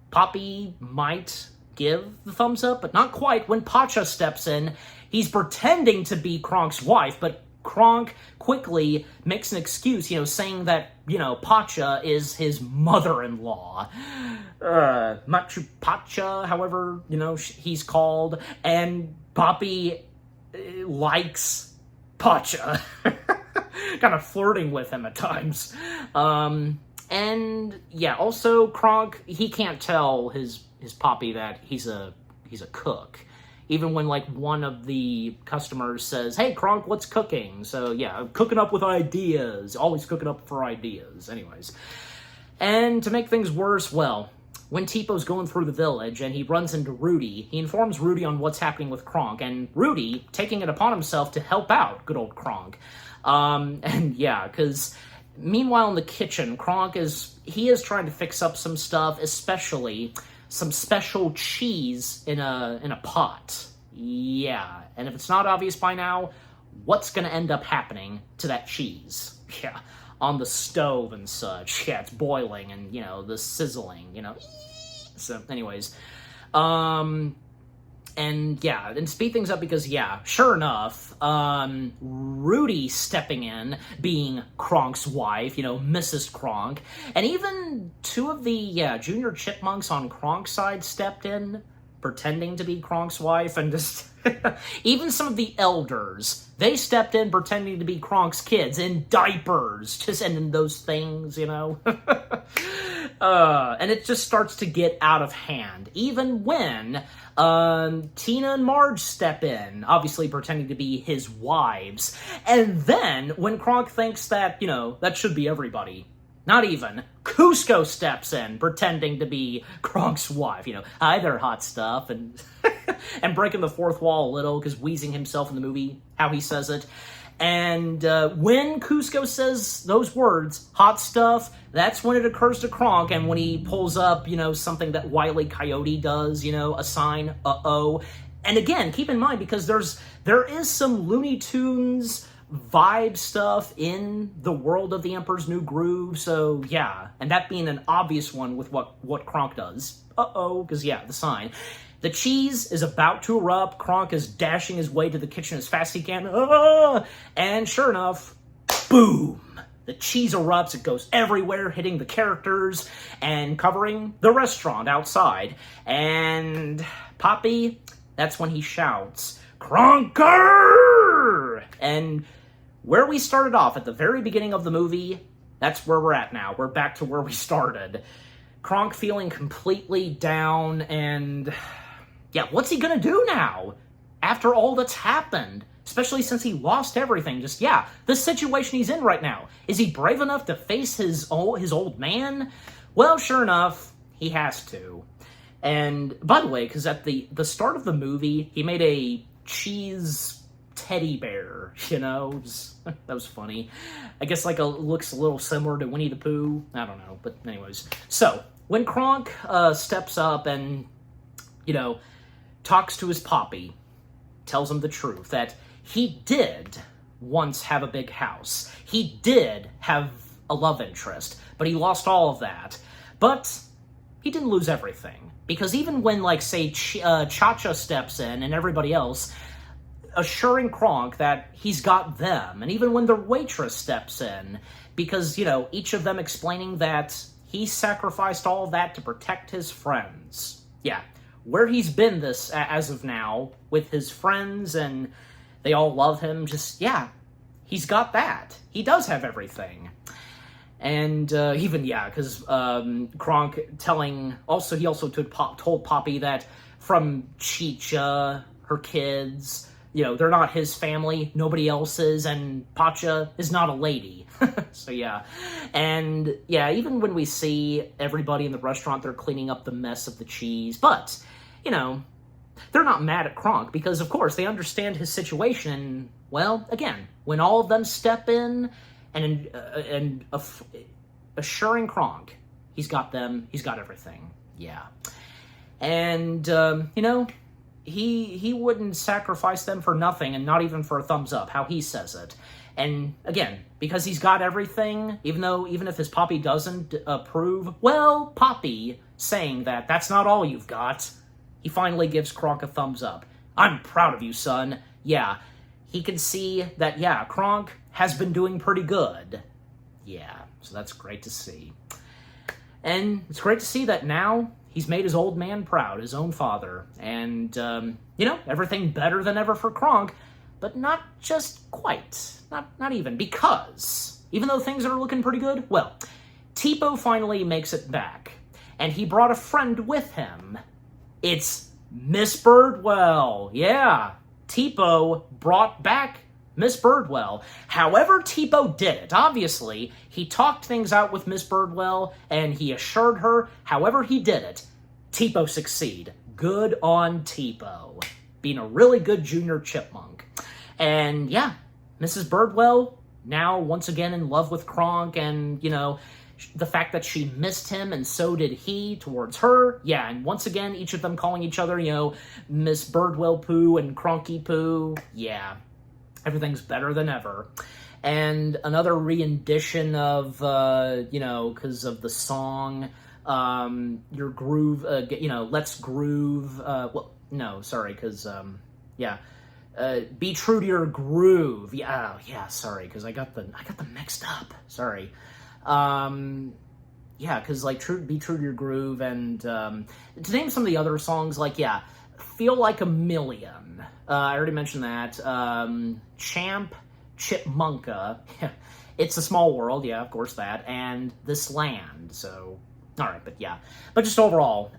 Poppy might give the thumbs up, but not quite. When Pacha steps in, he's pretending to be Kronk's wife, but Kronk quickly makes an excuse, you know, saying that, you know, Pacha is his mother-in-law. Machu Pacha, however, you know, he's called, and Poppy likes Pacha. Kind of flirting with him at times. And yeah, also Kronk, he can't tell his Poppy that he's a cook. Even when, like, one of the customers says, "Hey, Kronk, what's cooking?" So yeah, I'm cooking up with ideas. Always cooking up for ideas. Anyways. And to make things worse, well, when Teepo's going through the village and he runs into Rudy, he informs Rudy on what's happening with Kronk, and Rudy taking it upon himself to help out good old Kronk. And yeah, because meanwhile in the kitchen, Kronk is trying to fix up some stuff, especially some special cheese in a pot. Yeah, and if it's not obvious by now, what's gonna end up happening to that cheese? Yeah, on the stove and such. Yeah, it's boiling and, you know, the sizzling, you know. So, anyways, and yeah, and speed things up because, yeah, sure enough, Rudy stepping in, being Kronk's wife, you know, Mrs. Kronk, and even 2 of the, junior chipmunks on Kronk's side stepped in, pretending to be Kronk's wife, and just, even some of the elders, they stepped in pretending to be Kronk's kids in diapers, just, and in those things, you know. And it just starts to get out of hand, even when Tina and Marge step in, obviously pretending to be his wives. And then, when Kronk thinks that, you know, that should be everybody, not even, Kuzco steps in, pretending to be Kronk's wife. You know, hi there, hot stuff, and and breaking the 4th wall a little, because wheezing himself in the movie, how he says it. And when Kuzco says those words, hot stuff, that's when it occurs to Kronk, and when he pulls up, you know, something that Wile E. Coyote does, you know, a sign, uh-oh. And again, keep in mind, because there is some Looney Tunes vibe stuff in the world of The Emperor's New Groove, so yeah, and that being an obvious one with what Kronk does. Uh-oh, because yeah, the sign. The cheese is about to erupt. Kronk is dashing his way to the kitchen as fast as he can. And sure enough, boom! The cheese erupts. It goes everywhere, hitting the characters and covering the restaurant outside. And Poppy, that's when he shouts, "Kronker!" And where we started off at the very beginning of the movie, that's where we're at now. We're back to where we started. Kronk feeling completely down, and yeah, what's he gonna do now? After all that's happened, especially since he lost everything, just, yeah, the situation he's in right now. Is he brave enough to face his old man? Well, sure enough, he has to. And, by the way, because at the start of the movie, he made a cheese teddy bear, you know? That was funny. I guess, like, looks a little similar to Winnie the Pooh. I don't know, but anyways. So, when Kronk steps up and, you know, talks to his Poppy, tells him the truth, that he did once have a big house. He did have a love interest, but he lost all of that. But he didn't lose everything. Because even when, like, say, Cha-Cha steps in and everybody else, assuring Kronk that he's got them, and even when the waitress steps in, because, you know, each of them explaining that he sacrificed all of that to protect his friends. Yeah, where he's been as of now, with his friends, and they all love him, just, yeah, he's got that. He does have everything. And even, yeah, because Kronk he also told Poppy that from Chicha, her kids, they're not his family, nobody else's, and Pacha is not a lady. So yeah. And yeah, even when we see everybody in the restaurant, they're cleaning up the mess of the cheese, but, they're not mad at Kronk because, of course, they understand his situation. And, well, again, when all of them step in and assuring Kronk, he's got everything. Yeah. And, he wouldn't sacrifice them for nothing, and not even for a thumbs up, how he says it. And, again, because he's got everything, even if his Poppy doesn't approve, well, Poppy saying that's not all you've got. He finally gives Kronk a thumbs up. I'm proud of you, son. Yeah, he can see that, yeah, Kronk has been doing pretty good. Yeah, so that's great to see. And it's great to see that now he's made his old man proud, his own father. And, everything better than ever for Kronk, but not just quite. Not even, because even though things are looking pretty good, well, Tipo finally makes it back. And he brought a friend with him. It's Miss Birdwell. Yeah, Tipo brought back Miss Birdwell. However Tipo did it, obviously, he talked things out with Miss Birdwell, and he assured her, however he did it, Tipo succeed. Good on Tipo. Being a really good junior chipmunk. And yeah, Mrs. Birdwell, now once again in love with Kronk, and, the fact that she missed him, and so did he towards her. Yeah, and once again, each of them calling each other, Miss Birdwell Poo and Kronky Poo. Yeah, everything's better than ever. And another rendition of, because of the song, your groove, let's groove, be true to your groove. Yeah, sorry, because I got them mixed up. Sorry. Because be true to your groove, and to name some of the other songs, Feel Like a Million. I already mentioned that. Champ, Chipmunka. It's a Small World. Yeah, of course that. And This Land. So, all right, but just overall,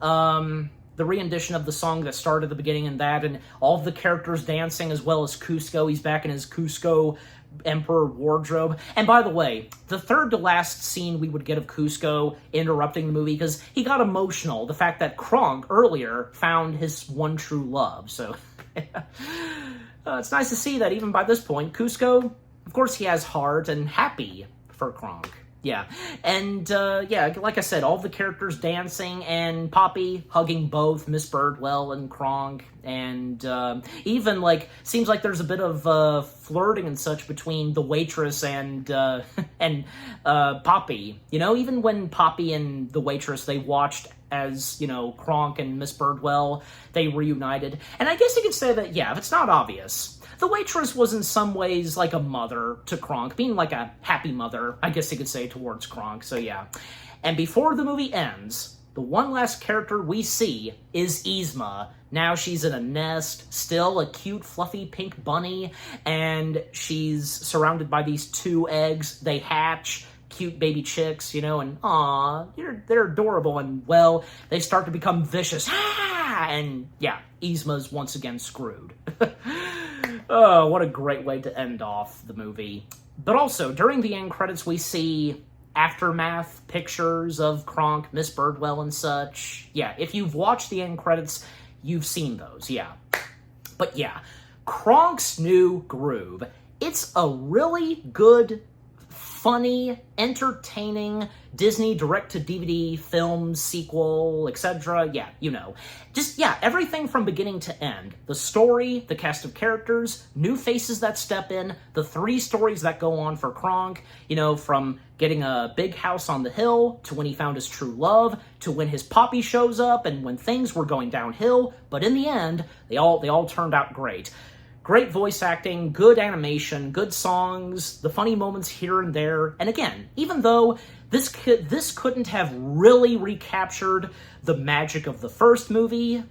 the rendition of the song that started at the beginning, and all of the characters dancing, as well as Cusco. He's back in his Cusco Emperor wardrobe. And by the way, the third to last scene we would get of Cusco interrupting the movie, because he got emotional. The fact that Kronk earlier found his one true love. So it's nice to see that even by this point, Cusco, of course, he has heart and happy for Kronk. Yeah, and like I said, all the characters dancing, and Poppy hugging both Miss Birdwell and Kronk, and even, seems like there's a bit of flirting and such between the waitress and Poppy. Even when Poppy and the waitress, they watched as, Kronk and Miss Birdwell, they reunited. And I guess you could say that, yeah, if it's not obvious, the waitress was in some ways like a mother to Kronk, being like a happy mother, I guess you could say, towards Kronk, so yeah. And before the movie ends, the one last character we see is Yzma. Now she's in a nest, still a cute, fluffy pink bunny, and she's surrounded by these 2 eggs. They hatch, cute baby chicks, and they're adorable, and, well, they start to become vicious. And, yeah, Yzma's once again screwed. Oh, what a great way to end off the movie. But also, during the end credits, we see aftermath pictures of Kronk, Miss Birdwell, and such. Yeah, if you've watched the end credits, you've seen those, yeah. But yeah, Kronk's New Groove. It's a really good, funny, entertaining Disney direct-to-DVD film, sequel, etc. Yeah, Just, yeah, everything from beginning to end. The story, the cast of characters, new faces that step in, the 3 stories that go on for Kronk, from getting a big house on the hill, to when he found his true love, to when his Poppy shows up, and when things were going downhill, but in the end, they all turned out great. Great voice acting, good animation, good songs, the funny moments here and there. And again, even though this couldn't have really recaptured the magic of the first movie, it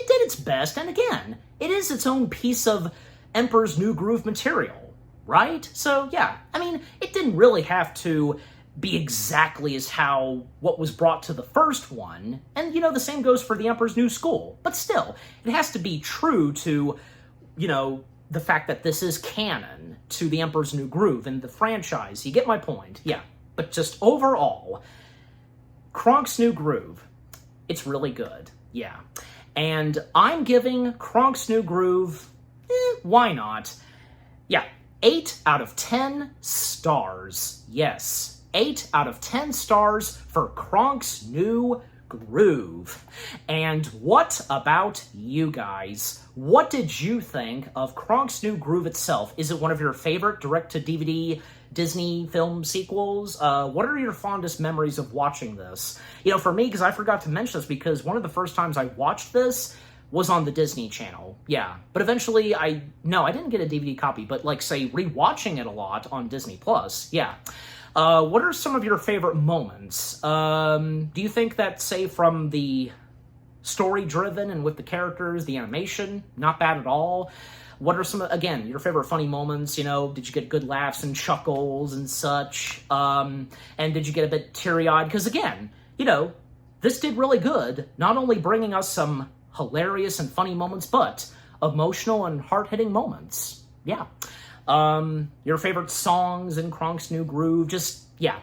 did its best. And again, it is its own piece of Emperor's New Groove material, right? So yeah, I mean, it didn't really have to be exactly as how what was brought to the first one. And, the same goes for The Emperor's New School. But still, it has to be true to, the fact that this is canon to The Emperor's New Groove and the franchise. You get my point? Yeah. But just overall, Kronk's New Groove, it's really good. Yeah. And I'm giving Kronk's New Groove, why not? Yeah, 8 out of 10 stars. Yes, 8 out of 10 stars for Kronk's New Groove. And what about you guys? What did you think of Kronk's New Groove itself? Is it one of your favorite direct-to-DVD Disney film sequels? What are your fondest memories of watching this? For me, because I forgot to mention this, because one of the first times I watched this was on the Disney Channel. Yeah, but eventually I didn't get a DVD copy, but say rewatching it a lot on Disney Plus. Yeah. What are some of your favorite moments? Do you think that, say, from the story-driven and with the characters, the animation, not bad at all? What are some, again, your favorite funny moments? Did you get good laughs and chuckles and such? And did you get a bit teary-eyed? Because again, this did really good, not only bringing us some hilarious and funny moments, but emotional and hard-hitting moments. Yeah. Your favorite songs in Kronk's New Groove, yeah.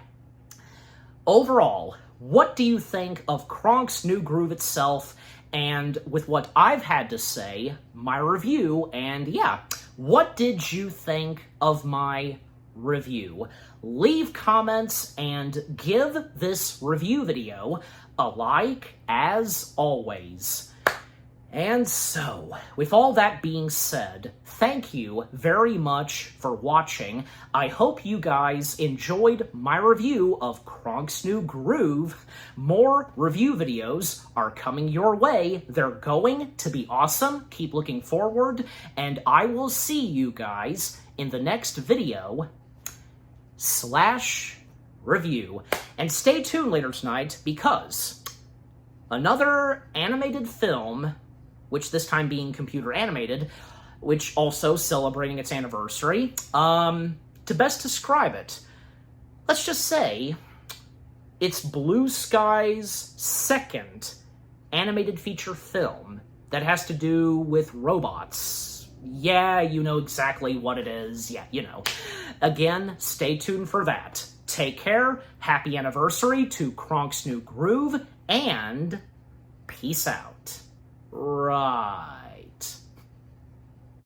Overall, what do you think of Kronk's New Groove itself, and with what I've had to say, my review, and yeah, what did you think of my review? Leave comments and give this review video a like, as always. And so, with all that being said, thank you very much for watching. I hope you guys enjoyed my review of Kronk's New Groove. More review videos are coming your way. They're going to be awesome. Keep looking forward, and I will see you guys in the next video / review. And stay tuned later tonight, because another animated film, which this time being computer animated, which also celebrating its anniversary. To best describe it, let's just say it's Blue Sky's second animated feature film that has to do with robots. Yeah, you know exactly what it is. Yeah, Again, stay tuned for that. Take care, happy anniversary to Kronk's New Groove, and peace out. Right.